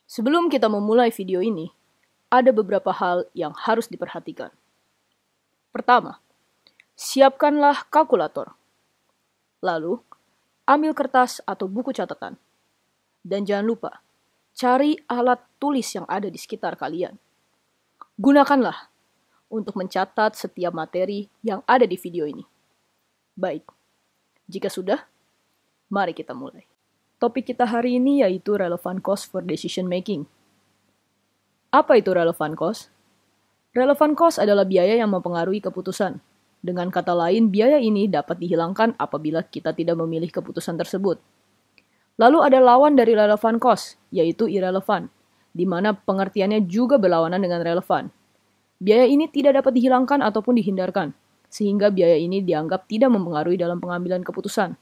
Sebelum kita memulai video ini, ada beberapa hal yang harus diperhatikan. Pertama, siapkanlah kalkulator. Lalu, ambil kertas atau buku catatan. Dan jangan lupa, cari alat tulis yang ada di sekitar kalian. Gunakanlah untuk mencatat setiap materi yang ada di video ini. Baik, jika sudah, mari kita mulai. Topik kita hari ini yaitu relevant cost for decision making. Apa itu relevant cost? Relevant cost adalah biaya yang mempengaruhi keputusan. Dengan kata lain, biaya ini dapat dihilangkan apabila kita tidak memilih keputusan tersebut. Lalu ada lawan dari relevant cost, yaitu irrelevant, di mana pengertiannya juga berlawanan dengan relevan. Biaya ini tidak dapat dihilangkan ataupun dihindarkan, sehingga biaya ini dianggap tidak mempengaruhi dalam pengambilan keputusan.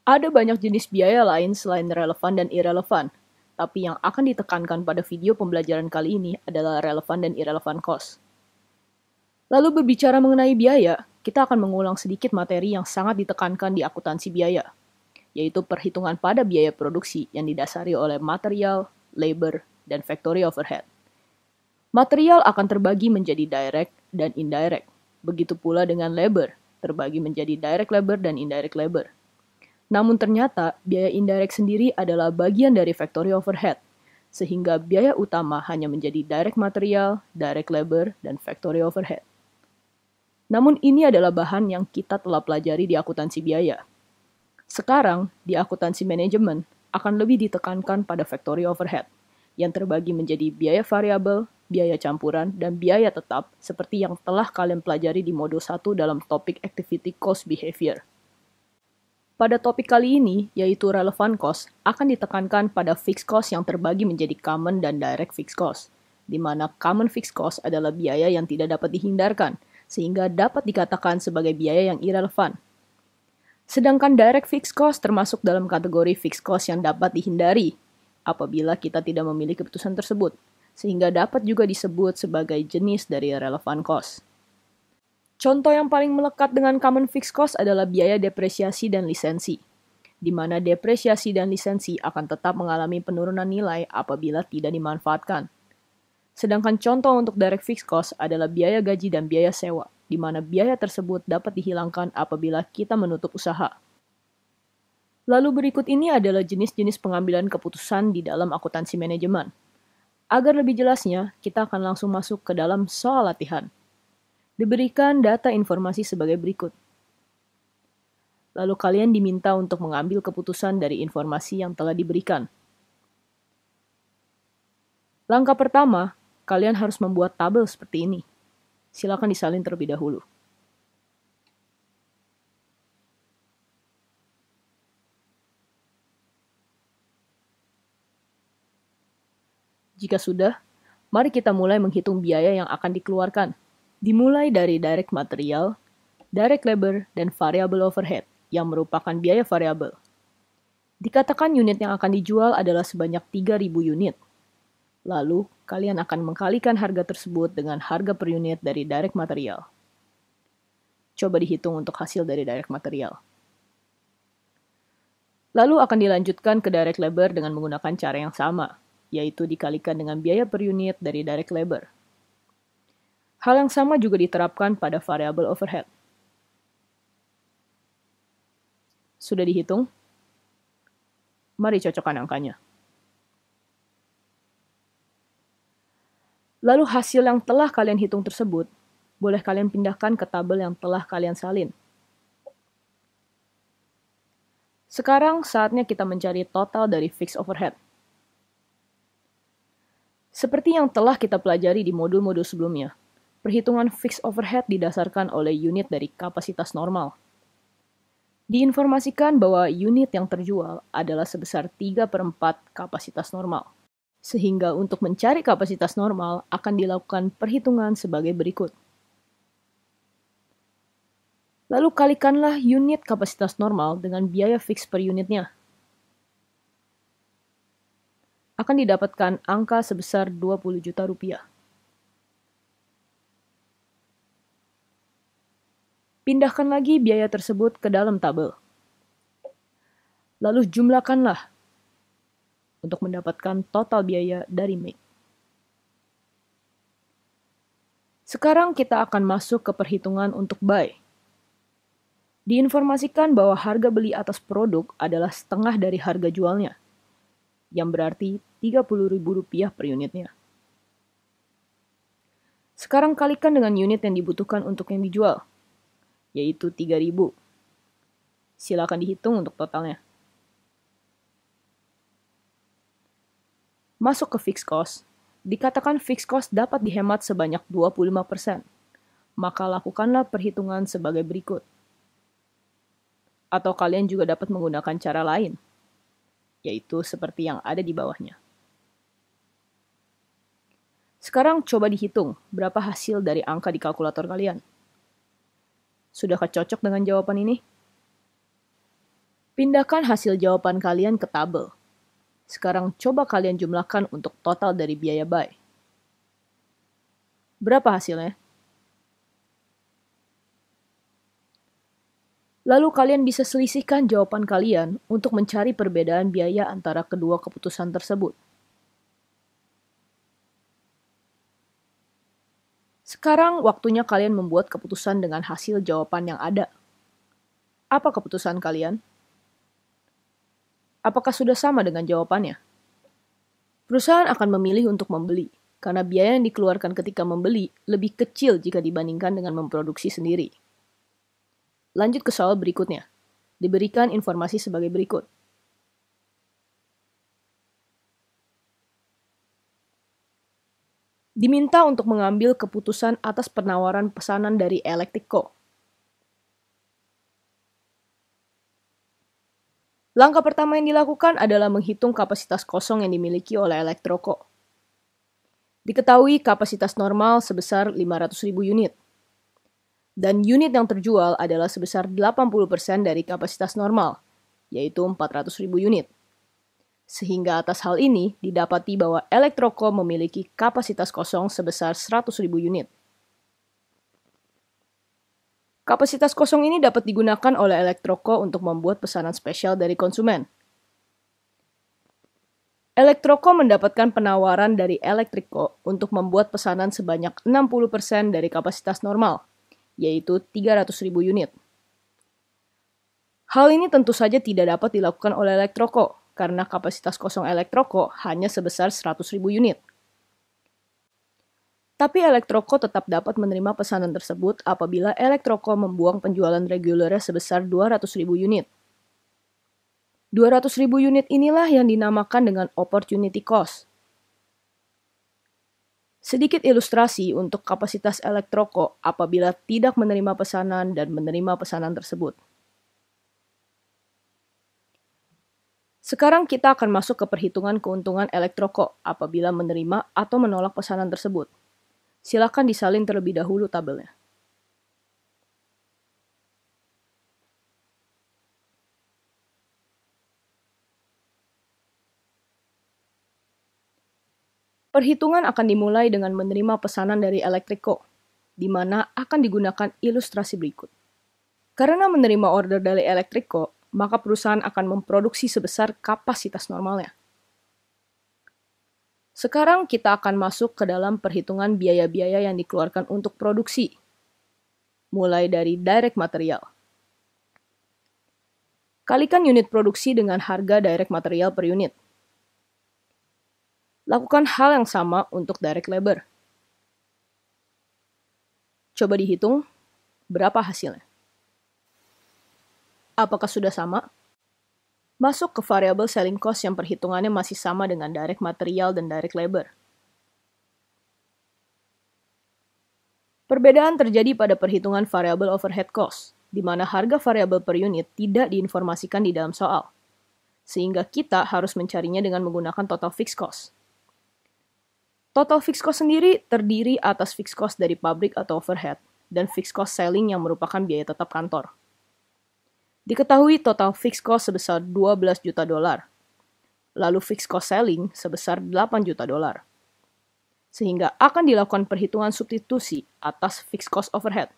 Ada banyak jenis biaya lain selain relevan dan irrelevant, tapi yang akan ditekankan pada video pembelajaran kali ini adalah relevan dan irrelevant cost. Lalu berbicara mengenai biaya, kita akan mengulang sedikit materi yang sangat ditekankan di akuntansi biaya, yaitu perhitungan pada biaya produksi yang didasari oleh material, labor, dan factory overhead. Material akan terbagi menjadi direct dan indirect, begitu pula dengan labor, terbagi menjadi direct labor dan indirect labor. Namun ternyata, biaya indirect sendiri adalah bagian dari factory overhead, sehingga biaya utama hanya menjadi direct material, direct labor, dan factory overhead. Namun ini adalah bahan yang kita telah pelajari di akuntansi biaya. Sekarang, di akuntansi manajemen, akan lebih ditekankan pada factory overhead, yang terbagi menjadi biaya variabel, biaya campuran, dan biaya tetap, seperti yang telah kalian pelajari di modul 1 dalam topik activity cost behavior. Pada topik kali ini, yaitu relevant cost, akan ditekankan pada fixed cost yang terbagi menjadi common dan direct fixed cost, di mana common fixed cost adalah biaya yang tidak dapat dihindarkan, sehingga dapat dikatakan sebagai biaya yang irrelevan. Sedangkan direct fixed cost termasuk dalam kategori fixed cost yang dapat dihindari apabila kita tidak memilih keputusan tersebut, sehingga dapat juga disebut sebagai jenis dari relevant cost. Contoh yang paling melekat dengan common fixed cost adalah biaya depresiasi dan lisensi, di mana depresiasi dan lisensi akan tetap mengalami penurunan nilai apabila tidak dimanfaatkan. Sedangkan contoh untuk direct fixed cost adalah biaya gaji dan biaya sewa, di mana biaya tersebut dapat dihilangkan apabila kita menutup usaha. Lalu berikut ini adalah jenis-jenis pengambilan keputusan di dalam akuntansi manajemen. Agar lebih jelasnya, kita akan langsung masuk ke dalam soal latihan. Diberikan data informasi sebagai berikut. Lalu kalian diminta untuk mengambil keputusan dari informasi yang telah diberikan. Langkah pertama, kalian harus membuat tabel seperti ini. Silakan disalin terlebih dahulu. Jika sudah, mari kita mulai menghitung biaya yang akan dikeluarkan. Dimulai dari direct material, direct labor, dan variable overhead, yang merupakan biaya variabel. Dikatakan unit yang akan dijual adalah sebanyak 3.000 unit. Lalu, kalian akan mengkalikan harga tersebut dengan harga per unit dari direct material. Coba dihitung untuk hasil dari direct material. Lalu akan dilanjutkan ke direct labor dengan menggunakan cara yang sama, yaitu dikalikan dengan biaya per unit dari direct labor. Hal yang sama juga diterapkan pada variable overhead. Sudah dihitung? Mari cocokkan angkanya. Lalu hasil yang telah kalian hitung tersebut, boleh kalian pindahkan ke tabel yang telah kalian salin. Sekarang saatnya kita mencari total dari fixed overhead. Seperti yang telah kita pelajari di modul-modul sebelumnya, perhitungan fixed overhead didasarkan oleh unit dari kapasitas normal. Diinformasikan bahwa unit yang terjual adalah sebesar 3/4 kapasitas normal. Sehingga untuk mencari kapasitas normal akan dilakukan perhitungan sebagai berikut. Lalu kalikanlah unit kapasitas normal dengan biaya fix per unitnya. Akan didapatkan angka sebesar 20 juta rupiah. Pindahkan lagi biaya tersebut ke dalam tabel. Lalu jumlahkanlah untuk mendapatkan total biaya dari make. Sekarang kita akan masuk ke perhitungan untuk buy. Diinformasikan bahwa harga beli atas produk adalah setengah dari harga jualnya, yang berarti Rp30.000 per unitnya. Sekarang kalikan dengan unit yang dibutuhkan untuk yang dijual, yaitu 3.000. Silakan dihitung untuk totalnya. Masuk ke fixed cost, dikatakan fixed cost dapat dihemat sebanyak 25%. Maka lakukanlah perhitungan sebagai berikut. Atau kalian juga dapat menggunakan cara lain, yaitu seperti yang ada di bawahnya. Sekarang coba dihitung berapa hasil dari angka di kalkulator kalian. Sudahkah cocok dengan jawaban ini? Pindahkan hasil jawaban kalian ke tabel. Sekarang coba kalian jumlahkan untuk total dari biaya buy. Berapa hasilnya? Lalu kalian bisa selisihkan jawaban kalian untuk mencari perbedaan biaya antara kedua keputusan tersebut. Sekarang waktunya kalian membuat keputusan dengan hasil jawaban yang ada. Apa keputusan kalian? Apakah sudah sama dengan jawabannya? Perusahaan akan memilih untuk membeli, karena biaya yang dikeluarkan ketika membeli lebih kecil jika dibandingkan dengan memproduksi sendiri. Lanjut ke soal berikutnya. Diberikan informasi sebagai berikut. Diminta untuk mengambil keputusan atas penawaran pesanan dari Electric Co. Langkah pertama yang dilakukan adalah menghitung kapasitas kosong yang dimiliki oleh Electroco. Diketahui kapasitas normal sebesar 500.000 unit. Dan unit yang terjual adalah sebesar 80% dari kapasitas normal, yaitu 400.000 unit. Sehingga atas hal ini didapati bahwa Electroco memiliki kapasitas kosong sebesar 100.000 unit. Kapasitas kosong ini dapat digunakan oleh Electroco untuk membuat pesanan spesial dari konsumen. Electroco mendapatkan penawaran dari Electrico untuk membuat pesanan sebanyak 60% dari kapasitas normal, yaitu 300.000 unit. Hal ini tentu saja tidak dapat dilakukan oleh Electroco, karena kapasitas kosong Electroco hanya sebesar 100.000 unit. Tapi Electroco tetap dapat menerima pesanan tersebut apabila Electroco membuang penjualan regulernya sebesar 200.000 unit. 200.000 unit inilah yang dinamakan dengan opportunity cost. Sedikit ilustrasi untuk kapasitas Electroco apabila tidak menerima pesanan dan menerima pesanan tersebut. Sekarang kita akan masuk ke perhitungan keuntungan Electroco apabila menerima atau menolak pesanan tersebut. Silakan disalin terlebih dahulu tabelnya. Perhitungan akan dimulai dengan menerima pesanan dari Electrico, di mana akan digunakan ilustrasi berikut. Karena menerima order dari Electrico, maka perusahaan akan memproduksi sebesar kapasitas normalnya. Sekarang kita akan masuk ke dalam perhitungan biaya-biaya yang dikeluarkan untuk produksi, mulai dari direct material. Kalikan unit produksi dengan harga direct material per unit. Lakukan hal yang sama untuk direct labor. Coba dihitung berapa hasilnya. Apakah sudah sama? Masuk ke variable selling cost yang perhitungannya masih sama dengan direct material dan direct labor. Perbedaan terjadi pada perhitungan variable overhead cost, di mana harga variable per unit tidak diinformasikan di dalam soal, sehingga kita harus mencarinya dengan menggunakan total fixed cost. Total fixed cost sendiri terdiri atas fixed cost dari pabrik atau overhead, dan fixed cost selling yang merupakan biaya tetap kantor. Diketahui total fixed cost sebesar 12 juta dolar, lalu fixed cost selling sebesar 8 juta dolar. Sehingga akan dilakukan perhitungan substitusi atas fixed cost overhead.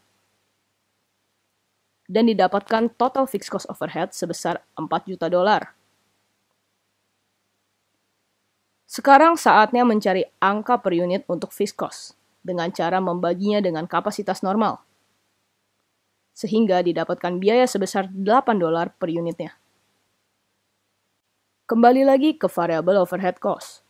Dan didapatkan total fixed cost overhead sebesar 4 juta dolar. Sekarang saatnya mencari angka per unit untuk fixed cost dengan cara membaginya dengan kapasitas normal, sehingga didapatkan biaya sebesar $8 per unitnya. Kembali lagi ke variable overhead cost.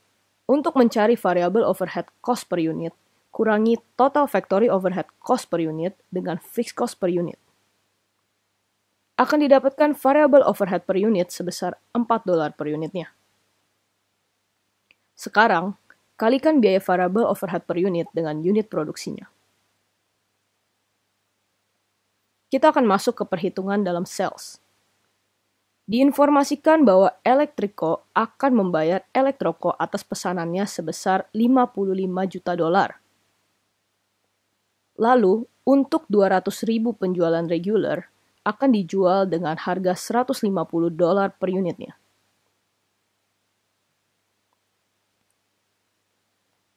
Untuk mencari variable overhead cost per unit, kurangi total factory overhead cost per unit dengan fixed cost per unit. Akan didapatkan variable overhead per unit sebesar $4 per unitnya. Sekarang, kalikan biaya variable overhead per unit dengan unit produksinya. Kita akan masuk ke perhitungan dalam sales. Diinformasikan bahwa Electrico akan membayar Electroco atas pesanannya sebesar $55 juta. Lalu, untuk 200.000 penjualan regular, akan dijual dengan harga $150 per unitnya.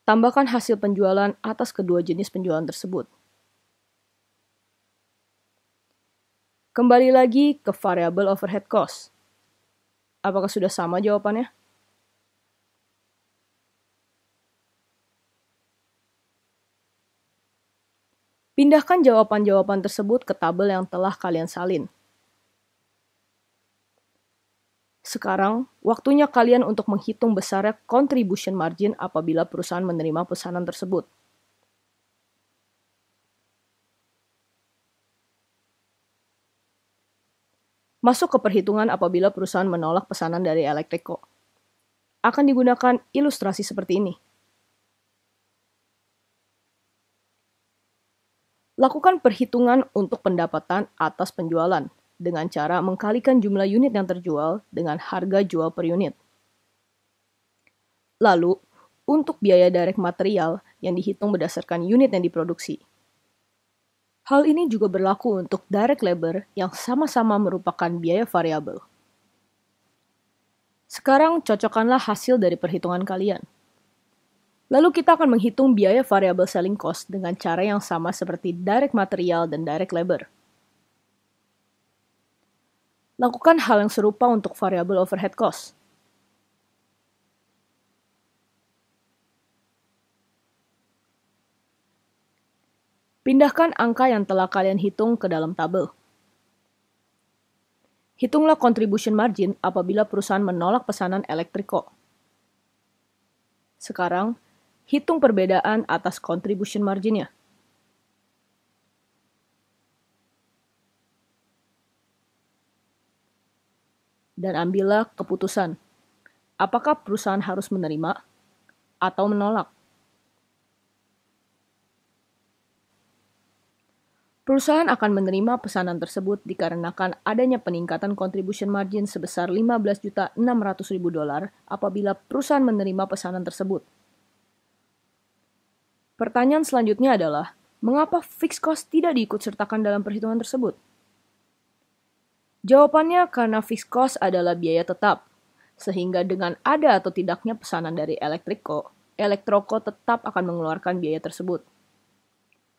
Tambahkan hasil penjualan atas kedua jenis penjualan tersebut. Kembali lagi ke variable overhead cost. Apakah sudah sama jawabannya? Pindahkan jawaban-jawaban tersebut ke tabel yang telah kalian salin. Sekarang, waktunya kalian untuk menghitung besarnya contribution margin apabila perusahaan menerima pesanan tersebut. Masuk ke perhitungan apabila perusahaan menolak pesanan dari Electrico. Akan digunakan ilustrasi seperti ini. Lakukan perhitungan untuk pendapatan atas penjualan dengan cara mengkalikan jumlah unit yang terjual dengan harga jual per unit. Lalu, untuk biaya direct material yang dihitung berdasarkan unit yang diproduksi. Hal ini juga berlaku untuk direct labor yang sama-sama merupakan biaya variabel. Sekarang cocokkanlah hasil dari perhitungan kalian. Lalu kita akan menghitung biaya variable selling cost dengan cara yang sama seperti direct material dan direct labor. Lakukan hal yang serupa untuk variable overhead cost. Pindahkan angka yang telah kalian hitung ke dalam tabel. Hitunglah contribution margin apabila perusahaan menolak pesanan Electrico. Sekarang, hitung perbedaan atas contribution margin-nya. Dan ambillah keputusan. Apakah perusahaan harus menerima atau menolak? Perusahaan akan menerima pesanan tersebut dikarenakan adanya peningkatan contribution margin sebesar $15.600.000 apabila perusahaan menerima pesanan tersebut. Pertanyaan selanjutnya adalah, mengapa fixed cost tidak diikutsertakan dalam perhitungan tersebut? Jawabannya karena fixed cost adalah biaya tetap, sehingga dengan ada atau tidaknya pesanan dari Electrico, Electroco tetap akan mengeluarkan biaya tersebut.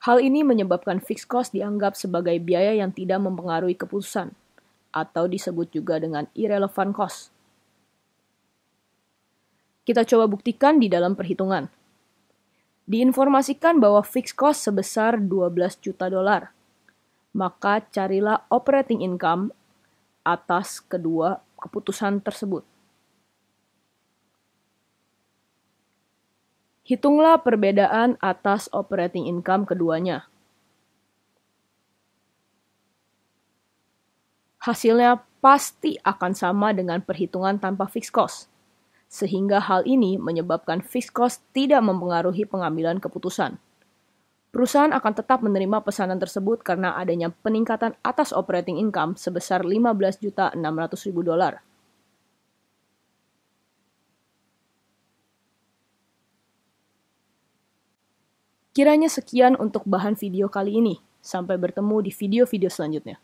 Hal ini menyebabkan fixed cost dianggap sebagai biaya yang tidak mempengaruhi keputusan, atau disebut juga dengan irrelevant cost. Kita coba buktikan di dalam perhitungan. Diinformasikan bahwa fixed cost sebesar $12 juta. Maka carilah operating income atas kedua keputusan tersebut. Hitunglah perbedaan atas operating income keduanya. Hasilnya pasti akan sama dengan perhitungan tanpa fixed cost, sehingga hal ini menyebabkan fixed cost tidak mempengaruhi pengambilan keputusan. Perusahaan akan tetap menerima pesanan tersebut karena adanya peningkatan atas operating income sebesar $15.600.000. Kiranya sekian untuk bahan video kali ini. Sampai bertemu di video-video selanjutnya.